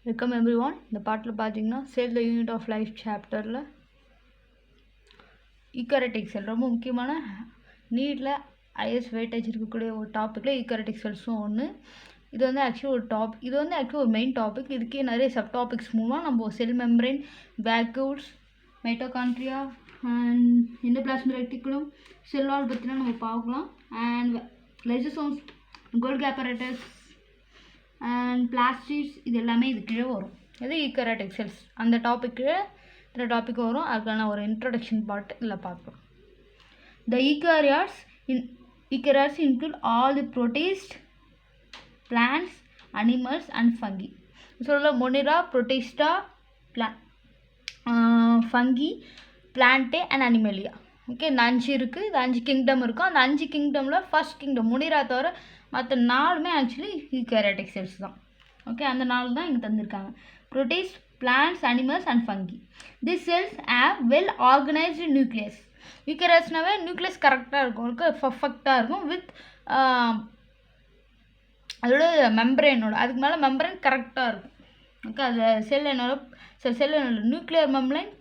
Welcome every one. இந்த பாட்டில் பார்த்தீங்கன்னா cell the unit of life சாப்டரில் ஈக்கரட்டிக் செல் ரொம்ப முக்கியமான நீட்டில் ஐஎஸ் வெயிட்டேஜ் இருக்கக்கூடிய ஒரு டாப்பிக்கில் ஈக்கரட்டிக் செல்ஸும் ஒன்று. இது வந்து ஆக்சுவலி ஒரு மெயின் டாபிக். இதுக்கே நிறைய சப் டாபிக்ஸ் மூலமாக நம்ம cell membrane, vacuoles, mitochondria and endoplasmic reticulum, cell wall பற்றினா நம்ம பார்க்கலாம். And lysosomes, Golgi apparatus and plastids, இது எல்லாமே இது கீழே வரும். இது ஈக்கரட்டிக் செல்ஸ் அந்த டாபிக்கு இந்த டாபிக் வரும். அதுக்கான ஒரு இன்ட்ரடக்ஷன் பார்ட் இதில் பார்க்கலாம். த ஈக்கரியாட்ஸ் include all the protist, plants, animals and fungi. சொல்ல Monera, Protista, funky, Plantae and Animalia. Okay, இந்த 5 இருக்குது. இது 5 கிங்டம் இருக்கும். அந்த 5 கிங்டமில் ஃபர்ஸ்ட் கிங்டம் மொனிரா தவிர மற்ற 4மே ஆக்சுவலி ஈக்கரியாட்டிக் செல்ஸ் தான். ஓகே, அந்த 4 தான் இங்கே தந்திருக்காங்க. Protist, plants, animals and fungi. This cells have well organised nucleus. ஈக்கரியாட்ஸ்னாவே நியூக்ளியஸ் கரெக்டாக இருக்கும், பர்ஃபெக்டாக இருக்கும். வித் அதோட மெம்பரேனோட அதுக்கு மேலே மெம்பரேன் கரெக்டாக இருக்கும். ஓகே, அது செல் நியூக்ளியர் மெம்பரேன்,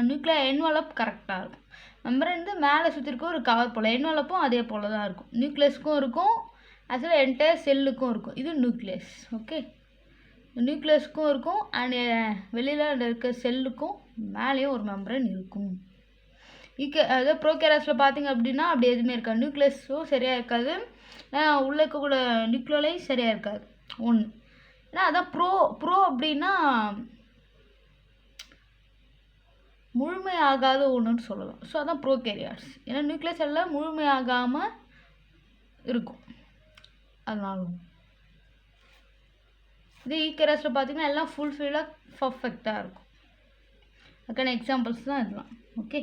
நியூக்ளியர் என்வலப் கரெக்டாக இருக்கும். மெம்பரேன் வந்து மேலே சுற்றி இருக்க ஒரு கவர் போல், என்வலப்பும் அதே போல் தான் இருக்கும். நியூக்ளியஸ்க்கும் இருக்கும், ஆக்சுவலாக என்டையர் செல்லுக்கும் இருக்கும். இது நியூக்ளியஸ். ஓகே, நியூக்ளியஸ்க்கும் இருக்கும் அண்ட் வெளியில் இருக்க செல்லுக்கும் மேலேயும் ஒரு மெம்பரேன் இருக்கும். அதாவது ப்ரோகேரியாஸில் பார்த்தீங்க அப்படின்னா அப்படி எதுவுமே இருக்காது. நியூக்ளியஸும் சரியாக இருக்காது, உள்ளே இருக்கக்கூட நியூக்ளியோலை சரியாக இருக்காது ஒன்று. ஏன்னா அதான் ப்ரோ அப்படின்னா முழுமையாகாத ஒன்றுன்னு சொல்லலாம். ஸோ அதான் ப்ரோகேரியாட்ஸ். ஏன்னா நியூக்ளியஸ் எல்லாம் முழுமையாகாமல் இருக்கும், அதனால. இது ஈக்கரியாஸில் பார்த்தீங்கன்னா எல்லாம் ஃபுல்ஃபில்லாக பர்ஃபெக்டாக இருக்கும். அதுக்கான எக்ஸாம்பிள்ஸ் தான் இதெல்லாம். ஓகே,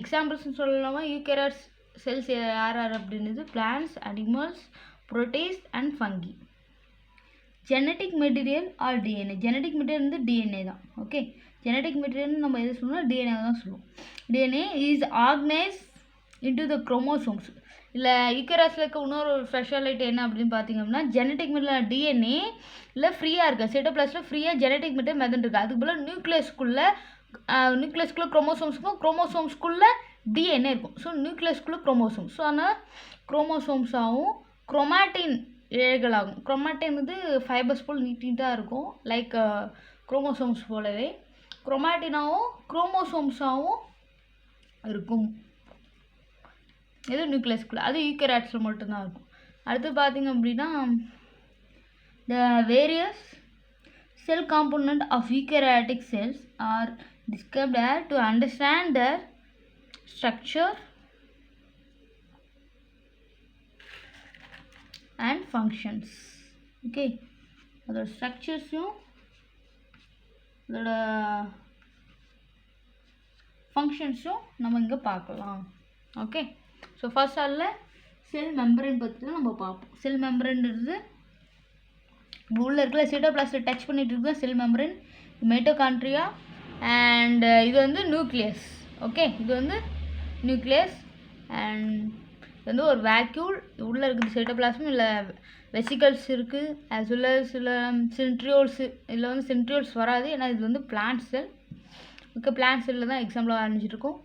எக்ஸாம்பிள்ஸ்னு சொல்லலாமா? ஈக்கரியாட்ஸ் செல்ஸ் யார் அப்படின்றது plants, animals, protist and fungi. Genetic material are DNA. Genetic material வந்து டிஎன்ஏ தான். ஓகே, ஜெனட்டிக் மெட்டீரியல் நம்ம எது சொல்லணும்? டிஎன்ஏ தான் சொல்லுவோம். DNA is organise into the chromosomes. இல்லை ஈக்கரியாஸில் இருக்க இன்னொரு ஸ்பெஷாலிட்டி என்ன அப்படின்னு பார்த்தீங்க அப்படின்னா, ஜெனட்டிக் மெட்டீரியல் டிஎன்ஏ இல்லை ஃப்ரீயாக இருக்குது. சைட்டோபிளாஸ்மில் ஃப்ரீயாக ஜெனட்டிக் மெட்டீரியல் மெத்தட் இருக்குது. அதுக்கு போல் நியூக்ளியஸ்குள்ளே குரோமோசோம்ஸுக்கும் குரோமோசோம்ஸ்குள்ளே டிஎன்ஏ இருக்கும். ஸோ நியூக்ளியஸ்குள்ளே குரோமோசோம்ஸ். ஸோ ஆனால் குரோமோசோம்ஸாகவும் குரோமாட்டின் இழைகளாகும். குரோமாட்டின் வந்து ஃபைபர்ஸ் போல் நீட்டாக இருக்கும், லைக் குரோமோசோம்ஸ் போலவே. குரோமாட்டினாகவும் குரோமோசோம்ஸாகவும் இருக்கும். இது நியூக்ளியஸ்குள்ளே, அது ஈக்கரியாட்ஸில் மட்டும்தான் இருக்கும். அடுத்து பார்த்தீங்க அப்படின்னா, the various cell component of eukaryotic cells are described to understand their structure and functions. Okay, அதோட ஸ்ட்ரக்சர்ஸும் அதோட ஃபங்க்ஷன்ஸும் நம்ம இங்கே பார்க்கலாம். ஓகே, ஸோ ஃபர்ஸ்ட் அதில் செல் மெம்பரேன் பற்றி தான் நம்ம பார்ப்போம். செல் மெம்பரேன்றது உள்ளே இருக்கிற சைட்டோபிளாஸ்மை டச் பண்ணிட்டு இருக்கிற செல் மெம்பரேன், மைட்டோகாண்ட்ரியா அண்ட் இது வந்து நியூக்ளியஸ். ஓகே, இது வந்து நியூக்ளியஸ் அண்ட் இது வந்து ஒரு வேக்யூல். உள்ளே இருக்குது சைட்டோபிளாஸ்ம், இல்லை வெசிகல்ஸ் இருக்குது, ஆஸ் வெல் அஸ் சில சென்ட்ரியோல்ஸு. இதில் வந்து சென்ட்ரியோல்ஸ் வராது, ஏன்னா இது வந்து பிளான்ட் செல். ஓகே, பிளான்ட் செல்லில் தான் எக்ஸாம்பிளாக ஆரம்பிச்சிருக்கோம்.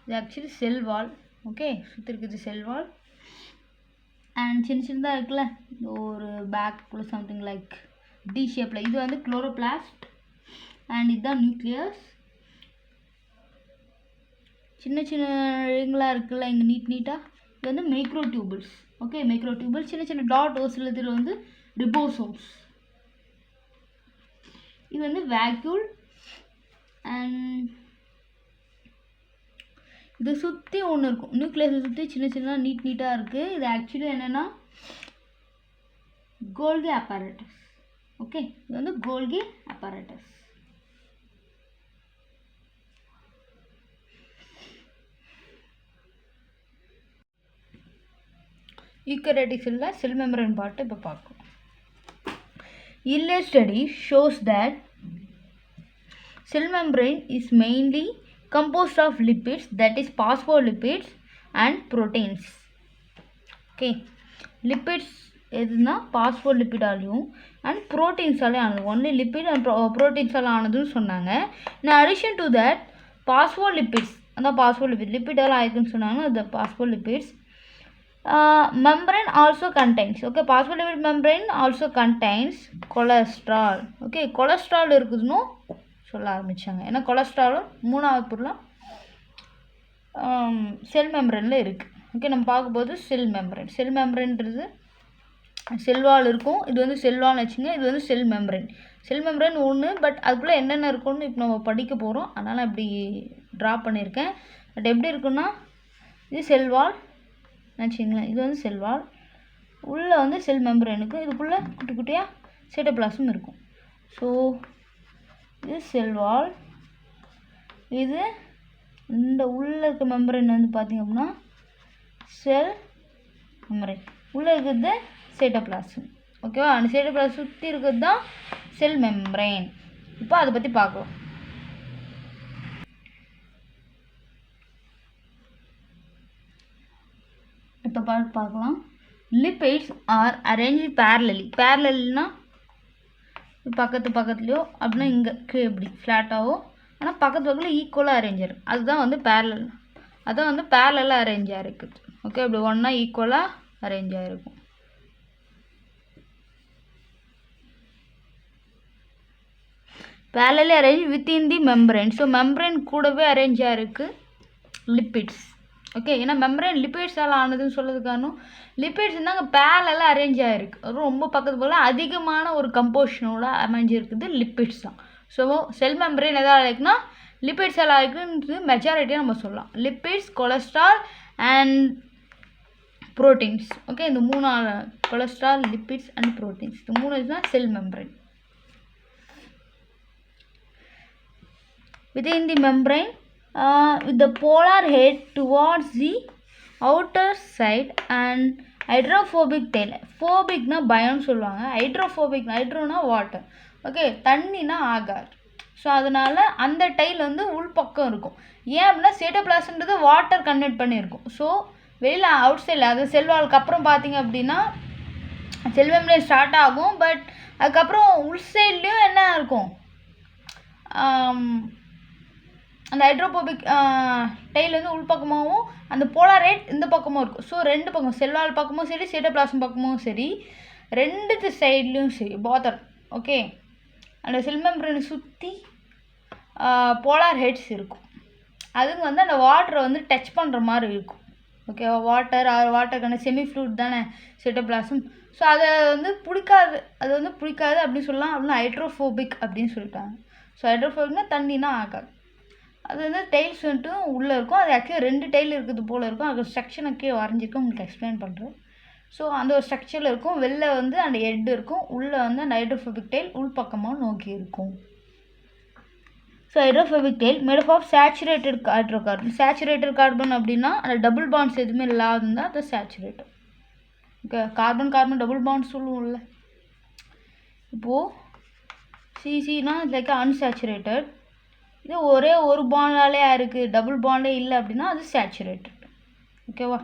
இது ஆக்சுவலி செல் வால். ஓகே, சுற்றி இருக்குது செல் வால் அண்ட் சின்னதாக இருக்குல்ல ஒரு பேக்குள்ளே சம்திங் லைக் டி ஷேப்பில், இது வந்து குளோரோபிளாஸ்ட் அண்ட் இதுதான் நியூக்ளியஸ். சின்ன சின்ன இழங்களாக இருக்குல்ல இங்கே நீட்டாக, இது வந்து மைக்ரோடியூபிள்ஸ். ஓகே, மைக்ரோடியூபிள்ஸ் சின்ன சின்ன டாட் ஒரு இதில் வந்து ரிபோசோம்ஸ். இது வந்து வேக்யூல் அண்ட் இதை சுற்றி ஒன்று இருக்கும். நியூக்ளியஸை சுற்றி சின்ன சின்ன நீட்டாக இருக்குது. இது ஆக்சுவலி என்னென்னா கோல்கி apparatus. ஓகே, இது வந்து கோல்கி apparatus. ஈக்கரியாட்டிக் செல்லில் செல் மெம்பரேன் பார்ட்டு இப்போ பார்க்கலாம். Earlier study shows that cell membrane is mainly composed of lipids, that is phospholipids and proteins. Okay, lipids எதுனா பாஸ்போலிப்பிடாலையும் அண்ட் ப்ரோட்டீன்ஸாலே ஆனது. ஒன்லி லிப்பிட் அண்ட் ப்ரோட்டீன்ஸால் ஆனதுன்னு சொன்னாங்க. In addition to that phospholipids, அதான் phospholipid லிப்பிடால் ஆயிருக்குன்னு சொன்னாங்க, அது phospholipids. Membrane also contains, okay, phospholipid membrane also contains cholesterol. Okay, cholesterol இருக்குதுன்னு சொல்ல ஆரம்பித்தாங்க. ஏன்னா கொலஸ்ட்ராலும் 3வது பொருளாக செல் மெம்பரேனில் இருக்குது. ஓகே, நம்ம பார்க்கும்போது செல் மெம்பரேன்றது செல்வால் இருக்கும். இது வந்து செல்வால்னு வச்சுங்க, இது வந்து செல் மெம்பரேன் ஒன்று. பட் அதுக்குள்ளே என்னென்ன இருக்குன்னு இப்போ நம்ம படிக்க போகிறோம், அதனால் இப்படி ட்ரா பண்ணியிருக்கேன். பட் எப்படி இருக்குன்னா, இது செல்வால் நினச்சிங்களேன், இது வந்து செல்வால், உள்ளே வந்து செல் மெம்பரேன் இருக்கும், இதுக்குள்ளே குட்டி குட்டியாக சைட்டோபிளாசம் இருக்கும். ஸோ இது செல்வால், இது இந்த உள்ளே இருக்க மெம்பரேன் வந்து பார்த்திங்க அப்படின்னா செல் மெம்பரேன், உள்ளே இருக்கிறது சைட்டோபிளாசம். ஓகேவா, அந்த சைட்டோபிளாசம் சுற்றி இருக்கிறது தான் செல் மெம்பரேன். இப்போ அதை பற்றி பார்க்கலாம். இப்போ பார்க்கலாம். லிப்பிட்ஸ் ஆர் அரேஞ்ச் பேரலல்னா பக்கத்துலேயோ அப்படின்னா இங்கே இப்படி ஃப்ளாட்டாகவோ, ஆனால் பக்கத்தில் ஈக்குவலாக அரேஞ்ச் ஆகிருக்கு, அதுதான் வந்து பேரலல். அதான் வந்து பேரலாக அரேஞ்ச் ஆகிருக்குது. ஓகே, இப்படி ஒன்றா ஈக்குவலாக அரேஞ்ச் ஆகிருக்கும். Parallelly arrange within the membrane. So membrane கூடவே அரேஞ்ச் ஆகிருக்கு லிப்பிட்ஸ். ஓகே, ஏன்னா மெம்பரேன் லிப்பிட்ஸால் ஆனதுன்னு சொல்லது காரணம், லிப்பிட்ஸ் வந்து அங்கே பேரலாக அரேஞ்ச் ஆகிருக்கு. அதுவும் ரொம்ப பக்கத்து போல் அதிகமான ஒரு கம்போஷனோட அமைஞ்சிருக்குது லிப்பிட்ஸ் தான். ஸோ செல் மெம்பரேன் எதாவது இருக்குன்னா லிப்பிட்ஸால் ஆகிருக்குன்றது மெஜாரிட்டியாக நம்ம சொல்லலாம். Lipids, cholesterol and proteins. Okay, இந்த 3 கொலஸ்ட்ரால், லிப்பிட்ஸ் அண்ட் ப்ரோட்டீன்ஸ், இந்த 3 தான் செல் membrane. Within the membrane, with the polar head towards the outer side and hydrophobic tail. Phobicனா பயம்னு சொல்லுவாங்க, ஹைட்ரோனா வாட்டர். ஓகே, தண்ணினா ஆகார். ஸோ அதனால் அந்த டைல் வந்து உள்பக்கம் இருக்கும். ஏன் அப்படின்னா சைட்டோபிளாசம்ன்றது வாட்டர் கன்வெர்ட் பண்ணியிருக்கும். ஸோ வெளியில் அவுட் சைடில், அது செல்வாளுக்கு அப்புறம் பார்த்திங்க அப்படின்னா செல் மெம்பரேன் ஸ்டார்ட் ஆகும். பட் அதுக்கப்புறம் உள் சைட்லேயும் என்ன இருக்கும், அந்த ஹைட்ரோபோபிக் டைல் வந்து உள்பக்கமாகவும் அந்த போலாரேட் இந்த பக்கமும் இருக்கும். ஸோ 2 பக்கம், செல்வால் பக்கமும் சரி சைட்டோபிளாசம் பக்கமும் சரி, 2 சைட்லேயும் சரி பாதர். ஓகே, அந்த செல் மெம்பரேனை சுற்றி போலார் ஹெட்ஸ் இருக்கும். அதுக்கு வந்து அந்த வாட்டரை வந்து டச் பண்ணுற மாதிரி இருக்கும். ஓகேவா, வாட்டருக்கான செமி ஃப்ளூட் தானே சைட்டோபிளாசம். ஸோ அதை வந்து பிடிக்காது அப்படின்னு சொல்லலாம். அப்படின்னா ஹைட்ரோஃபோபிக் அப்படின்னு சொல்லிட்டாங்க. ஸோ ஹைட்ரோஃபோபிக்னா தண்ணினா ஆகாது. அது வந்து டைல்ஸ் வந்துட்டு உள்ளே இருக்கும். அது ஆக்சுவலி 2 டைல் இருக்குது போல் இருக்கும். அது ஸ்ட்ரக்சர் கீழே வரைஞ்சிருக்கேன், உங்களுக்கு எக்ஸ்பிளைன் பண்ணுறேன். ஸோ அந்த ஒரு ஸ்ட்ரக்சரில் இருக்கும். வெளில வந்து அந்த ஹெட் இருக்கும், உள்ளே வந்து அந்த ஹைட்ரோஃபோபிக் டைல் உள்பக்கமாக நோக்கி இருக்கும். So hydrophobic tail made up of saturated hydrocarbon. Saturated carbon அப்படின்னா அந்த டபுள் பாண்ட்ஸ் எதுவுமே இல்லாதுன்னா அது saturated. Okay, carbon double bonds சொல்லுவோம்ல. இப்போது சிசினா லைக் அன்சேச்சுரேட்டட். இது ஒரே ஒரு பாண்டாலே இருக்குது, டபுள் பாண்டே இல்லை அப்படின்னா அது சேச்சுரேட்டட். ஓகேவா,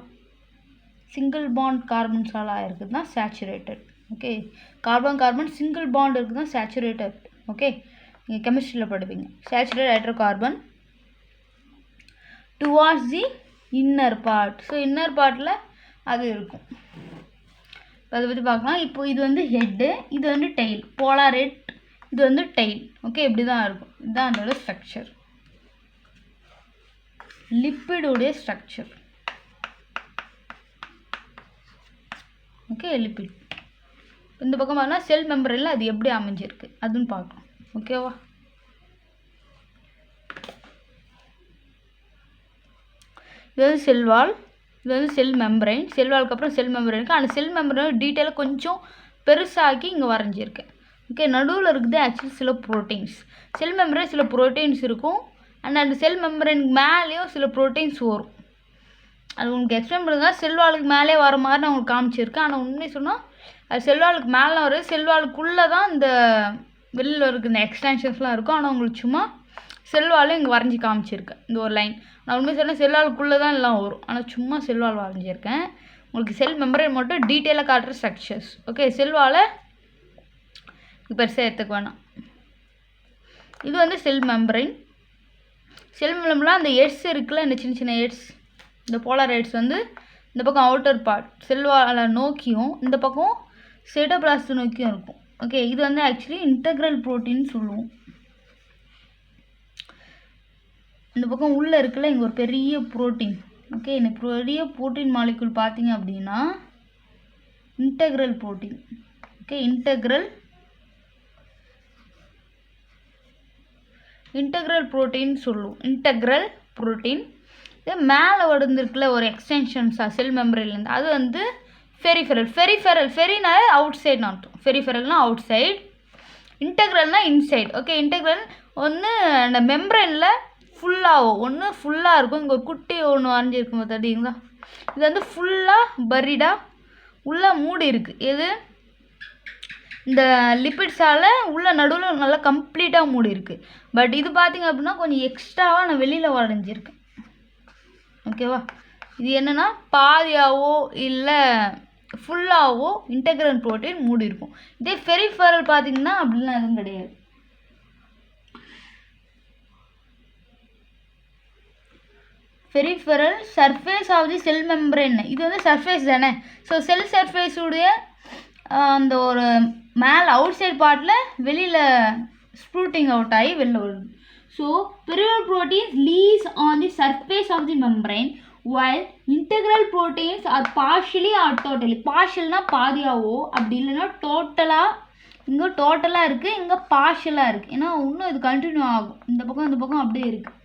சிங்கிள் பாண்ட் கார்பன்ஸால் இருக்குது தான் saturated. Okay, carbon single bond இருக்குது தான் சேச்சுரேட்டட். ஓகே, நீங்கள் கெமிஸ்ட்ரியில் படிப்பீங்க. சேச்சுரேட்டட் ஹைட்ரோகார்பன் டுவார்ட்ஸ் தி இன்னர் பார்ட். ஸோ இன்னர் பார்ட்டில் அது இருக்கும். அதை பற்றி பார்க்கலாம். இப்போ இது வந்து ஹெட்டு, இது வந்து டெயில், போலார் ஹெட், இது வந்து டெயில். ஓகே, இப்படி தான் இருக்கும். இதுதான் அதோட ஸ்ட்ரக்சர், லிப்பிடோடைய ஸ்ட்ரக்சர். Okay, lipid. இந்த பக்கம் பார்த்தா செல் மெம்பரேனில் அது எப்படி அமைஞ்சிருக்கு அதுன்னு பார்க்கலாம். ஓகேவா, இது வந்து செல்வால், இது வந்து செல் மெம்பரேன். செல்வாலுக்கு அப்புறம் செல் மெம்பரேன் இருக்குது. அந்த செல் மெம்பரேன் டீட்டெயிலாக கொஞ்சம் பெருசாக்கி இங்கே வரைஞ்சிருக்கேன். ஓகே, நடுவில் இருக்குது ஆக்சுவலி சில ப்ரோட்டீன்ஸ். செல் மெம்பரேன் சில ப்ரோட்டீன்ஸ் இருக்கும். அண்ட் அந்த செல் மெம்பரேனுக்கு மேலேயும் சில ப்ரோட்டீன்ஸ் வரும். அது உங்களுக்கு எக்ஸ்பிளைன் பண்ணுறதுனா செல்வாளுக்கு மேலே வர மாதிரி நான் உங்களுக்கு காமிச்சிருக்கேன். ஆனால் உண்மை சொன்னால் அது செல்வாளுக்கு மேலே வர்றது, செல்வாளுக்குள்ளே தான் இந்த வெளியில் இருக்க இந்த எக்ஸ்டென்ஷன்ஸ்லாம் இருக்கும். ஆனால் உங்களுக்கு சும்மா செல்வாலும் இங்கே வரைஞ்சி காமிச்சிருக்கேன், இந்த ஒரு லைன். நான் உண்மை சொன்னால் செல்வாளுக்குள்ளே தான் எல்லாம் வரும், ஆனால் சும்மா செல்வால் வரைஞ்சிருக்கேன். உங்களுக்கு செல் மெம்பரேன் மட்டும் டீட்டெயிலாக காட்டுற ஸ்ட்ரக்சர்ஸ். ஓகே, செல்வால் பெருசாக எடுத்துக்க வேணாம். இது வந்து செல் மெம்பரேன். செல் மெம்பரேன்லாம் அந்த எட்ஸ் இருக்குல்ல, இந்த சின்ன சின்ன எட்ஸ், இந்த போலார் எட்ஸ் வந்து இந்த பக்கம் அவுட்டர் பார்ட் செல்வால் நோக்கியும் இந்த பக்கம் சைட்டோபிளாஸ்ட் நோக்கியும் இருக்கும். ஓகே, இது வந்து ஆக்சுவலி இன்டெக்ரல் ப்ரோட்டீன் சொல்லுவோம். இந்த பக்கம் உள்ளே இருக்குல்ல, இங்கே ஒரு பெரிய ப்ரோட்டீன். ஓகே, இந்த பெரிய ப்ரோட்டீன் மாலிகுல் பார்த்தீங்க அப்படின்னா integral protein. Okay, integral protein சொல்லுவோம். Integral protein. இது மேலே வளர்ந்துருக்குல ஒரு எக்ஸ்டென்ஷன்ஸாக செல் மெம்பரேன்லேருந்து, அது வந்து ஃபெரிஃபெரல். ஃபெரினா அவுட் சைடு அர்த்தம். ஃபெரிஃபெரல்னால் அவுட் சைடு, இன்டெக்ரல்னால் இன்சைடு. ஓகே, இன்டெக்ரல் ஒன்று அந்த மெம்பரேனில் ஃபுல்லாகும், ஒன்று ஃபுல்லாக இருக்கும். இங்கே ஒரு குட்டி ஒன்று வரைஞ்சிருக்கும் பார்த்தீங்களா, இது வந்து ஃபுல்லாக பரிடாக உள்ளே மூடி இருக்குது. எது இந்த லிப்பிட்ஸால் உள்ள நடுவில் நல்லா கம்ப்ளீட்டாக மூடி இருக்குது. பட் இது பார்த்திங்க அப்படின்னா கொஞ்சம் எக்ஸ்ட்ராவாக நான் வெளியில் வரைஞ்சிருக்கேன். ஓகேவா, இது என்னென்னா பாதியாவோ இல்லை ஃபுல்லாகவோ இன்டெக்ரல் ப்ரோட்டீன் மூடி இருக்கும். இதே ஃபெரிஃபெரல் பார்த்திங்கன்னா அப்படிலாம் எதுவும் கிடையாது. Peripheral surface of the cell membrane. இது வந்து சர்ஃபேஸ் தானே. ஸோ செல் சர்ஃபேஸுடைய அந்த ஒரு மேலே அவுட் சைட் பார்ட்டில் வெளியில் ஸ்ப்ரூட்டிங் அவுட் ஆகி வெளில வருது. So peripheral proteins leaves on the surface of the membrane while integral proteins are partially or totally. பார்ஷியல்னால் பாதியாவோ, அப்படி இல்லைன்னா டோட்டலாக. இங்கே டோட்டலாக இருக்குது, இங்கே பார்ஷியலாக இருக்குது. ஏன்னா இன்னும் இது கண்டினியூ ஆகும். இந்த பக்கம் அப்படியே இருக்குது.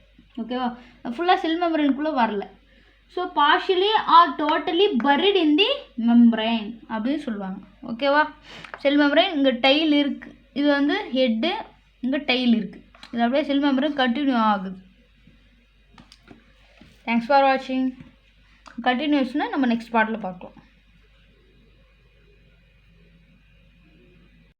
ஓகேவா, ஃபுல்லாக செல் மெம்பரேனுக்குள்ளே வரல. So partially are totally buried in the membrane அப்படின்னு சொல்லுவாங்க. ஓகேவா, செல் மெம்பரேன் இங்கே டைல் இருக்குது, இது வந்து ஹெட்டு, இங்கே டைல் இருக்குது. இது அப்படியே செல் மெம்பரேன் கண்டினியூ ஆகுது. தேங்க்ஸ் ஃபார் வாட்சிங். கண்டினியூஸ்னால் நம்ம நெக்ஸ்ட் பார்ட்டில் பார்க்கலாம்.